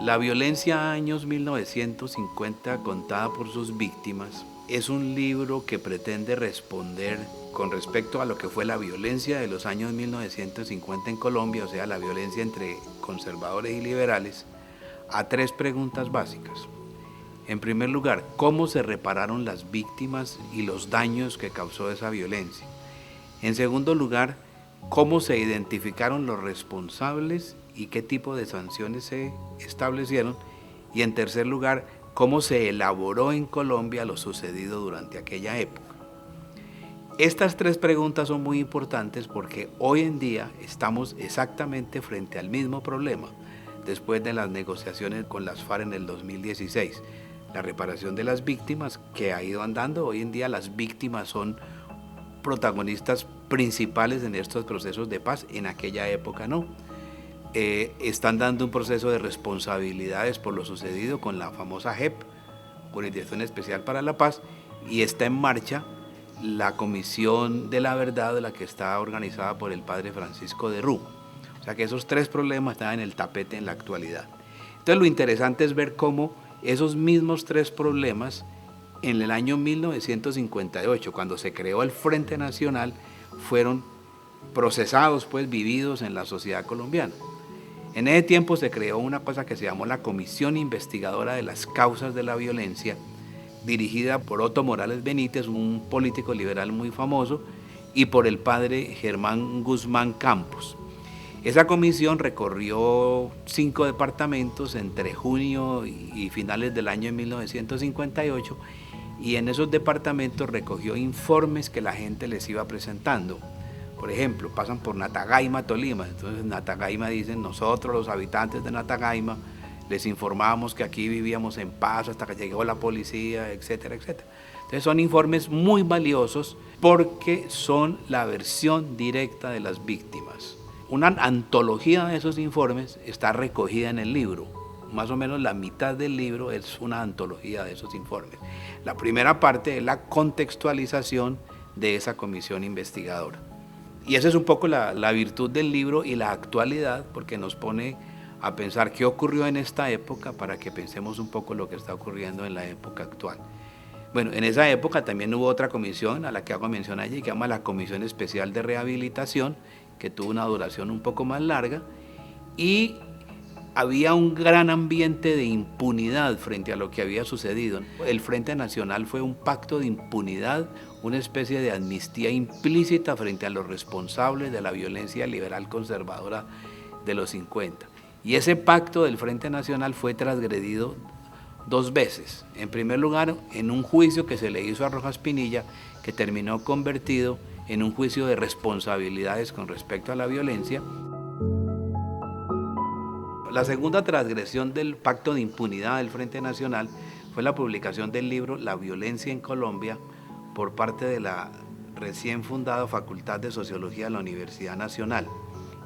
La violencia años 1950 contada por sus víctimas es un libro que pretende responder con respecto a lo que fue la violencia de los años 1950 en Colombia, o sea, la violencia entre conservadores y liberales, a tres preguntas básicas. En primer lugar, ¿cómo se repararon las víctimas y los daños que causó esa violencia? En segundo lugar, ¿cómo se identificaron los responsables y qué tipo de sanciones se establecieron? Y en tercer lugar, ¿cómo se elaboró en Colombia lo sucedido durante aquella época? Estas tres preguntas son muy importantes porque hoy en día estamos exactamente frente al mismo problema después de las negociaciones con las FARC en el 2016. La reparación de las víctimas que ha ido andando, hoy en día las víctimas son protagonistas principales en estos procesos de paz, en aquella época no. Están dando un proceso de responsabilidades por lo sucedido con la famosa JEP, Jurisdicción Especial para la Paz, y está en marcha la Comisión de la Verdad, la que está organizada por el padre Francisco de Rú. O sea que esos tres problemas están en el tapete en la actualidad. Entonces lo interesante es ver cómo esos mismos tres problemas en el año 1958, cuando se creó el Frente Nacional, fueron procesados, pues vividos en la sociedad colombiana. En ese tiempo se creó una cosa que se llamó la Comisión Investigadora de las Causas de la Violencia, dirigida por Otto Morales Benítez, un político liberal muy famoso, y por el padre Germán Guzmán Campos. Esa comisión recorrió 5 departamentos entre junio y finales del año 1958 y en esos departamentos recogió informes que la gente les iba presentando. Por ejemplo, pasan por Natagaima, Tolima. Entonces Natagaima dicen, nosotros los habitantes de Natagaima les informamos que aquí vivíamos en paz hasta que llegó la policía, etcétera, etcétera. Entonces son informes muy valiosos porque son la versión directa de las víctimas. Una antología de esos informes está recogida en el libro. Más o menos la mitad del libro es una antología de esos informes. La primera parte es la contextualización de esa comisión investigadora. Y esa es un poco la virtud del libro y la actualidad, porque nos pone a pensar qué ocurrió en esta época para que pensemos un poco lo que está ocurriendo en la época actual. Bueno, en esa época también hubo otra comisión a la que hago mención allí, que se llama la Comisión Especial de Rehabilitación, que tuvo una duración un poco más larga, y había un gran ambiente de impunidad frente a lo que había sucedido. El Frente Nacional fue un pacto de impunidad, una especie de amnistía implícita frente a los responsables de la violencia liberal conservadora de los 50. Y ese pacto del Frente Nacional fue transgredido 2 veces. En primer lugar, en un juicio que se le hizo a Rojas Pinilla, que terminó convertido en un juicio de responsabilidades con respecto a la violencia. La segunda transgresión del pacto de impunidad del Frente Nacional fue la publicación del libro La violencia en Colombia por parte de la recién fundada Facultad de Sociología de la Universidad Nacional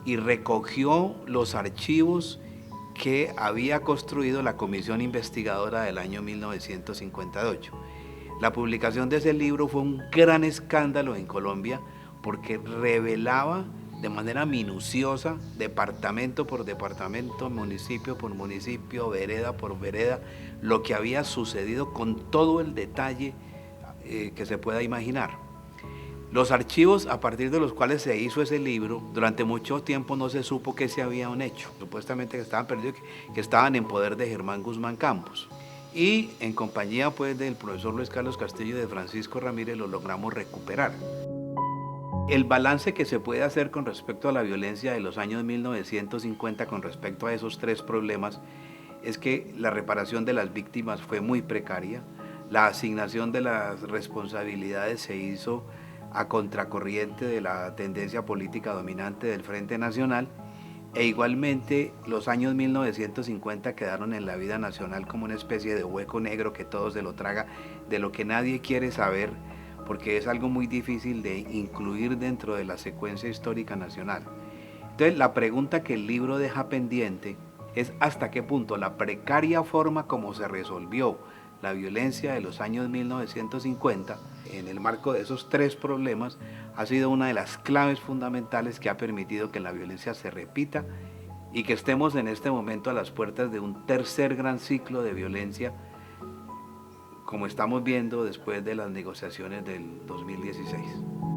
y recogió los archivos que había construido la comisión investigadora del año 1958. La publicación de ese libro fue un gran escándalo en Colombia porque revelaba de manera minuciosa, departamento por departamento, municipio por municipio, vereda por vereda, lo que había sucedido con todo el detalle que se pueda imaginar. Los archivos a partir de los cuales se hizo ese libro, durante mucho tiempo no se supo qué se habían hecho. Supuestamente que estaban perdidos, que estaban en poder de Germán Guzmán Campos. Y en compañía pues del profesor Luis Carlos Castillo y de Francisco Ramírez lo logramos recuperar. El balance que se puede hacer con respecto a la violencia de los años 1950 con respecto a esos tres problemas es que la reparación de las víctimas fue muy precaria, la asignación de las responsabilidades se hizo a contracorriente de la tendencia política dominante del Frente Nacional e igualmente los años 1950 quedaron en la vida nacional como una especie de hueco negro que todo se lo traga, de lo que nadie quiere saber porque es algo muy difícil de incluir dentro de la secuencia histórica nacional. Entonces la pregunta que el libro deja pendiente es hasta qué punto la precaria forma como se resolvió la violencia de los años 1950 en el marco de esos tres problemas ha sido una de las claves fundamentales que ha permitido que la violencia se repita y que estemos en este momento a las puertas de un tercer gran ciclo de violencia, como estamos viendo después de las negociaciones del 2016.